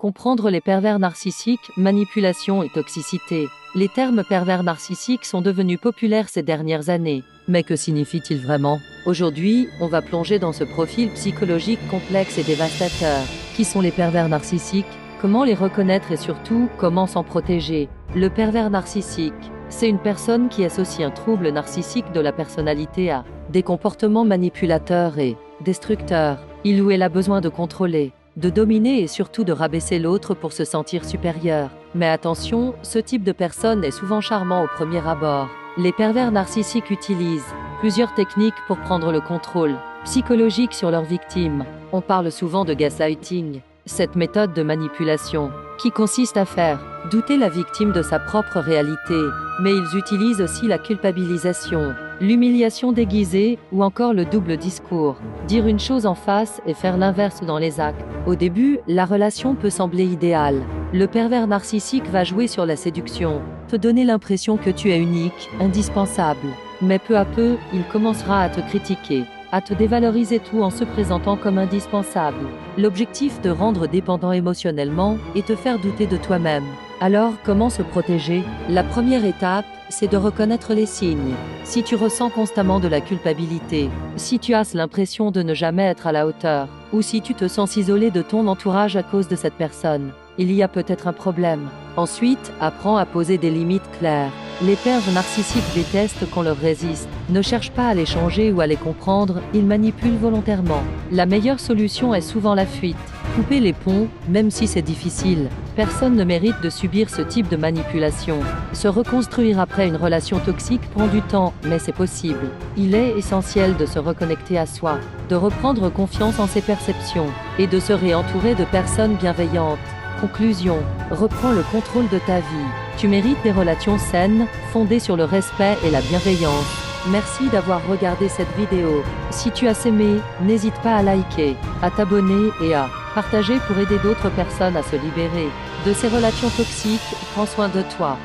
Comprendre les pervers narcissiques, manipulation et toxicité. Les termes pervers narcissiques sont devenus populaires ces dernières années. Mais que signifie-t-il vraiment? Aujourd'hui, on va plonger dans ce profil psychologique complexe et dévastateur. Qui sont les pervers narcissiques? Comment les reconnaître et surtout, comment s'en protéger? Le pervers narcissique, c'est une personne qui associe un trouble narcissique de la personnalité à des comportements manipulateurs et destructeurs. Il ou elle a besoin de contrôler, de dominer et surtout de rabaisser l'autre pour se sentir supérieur. Mais attention, ce type de personne est souvent charmant au premier abord. Les pervers narcissiques utilisent plusieurs techniques pour prendre le contrôle psychologique sur leurs victimes. On parle souvent de gaslighting, cette méthode de manipulation qui consiste à faire douter la victime de sa propre réalité. Mais ils utilisent aussi la culpabilisation, l'humiliation déguisée ou encore le double discours. Dire une chose en face et faire l'inverse dans les actes. Au début, la relation peut sembler idéale. Le pervers narcissique va jouer sur la séduction, te donner l'impression que tu es unique, indispensable. Mais peu à peu, il commencera à te critiquer, à te dévaloriser tout en se présentant comme indispensable. L'objectif te rendre dépendant émotionnellement et te faire douter de toi-même. Alors, comment se protéger? La première étape, c'est de reconnaître les signes. Si tu ressens constamment de la culpabilité, si tu as l'impression de ne jamais être à la hauteur, ou si tu te sens isolé de ton entourage à cause de cette personne, il y a peut-être un problème. Ensuite, apprends à poser des limites claires. Les pervers narcissiques détestent qu'on leur résiste. Ne cherche pas à les changer ou à les comprendre, ils manipulent volontairement. La meilleure solution est souvent la fuite. Couper les ponts, même si c'est difficile. Personne ne mérite de subir ce type de manipulation. Se reconstruire après une relation toxique prend du temps, mais c'est possible. Il est essentiel de se reconnecter à soi, de reprendre confiance en ses perceptions, et de se réentourer de personnes bienveillantes. Conclusion, reprends le contrôle de ta vie. Tu mérites des relations saines, fondées sur le respect et la bienveillance. Merci d'avoir regardé cette vidéo. Si tu as aimé, n'hésite pas à liker, à t'abonner et à partager pour aider d'autres personnes à se libérer de ces relations toxiques. Prends soin de toi.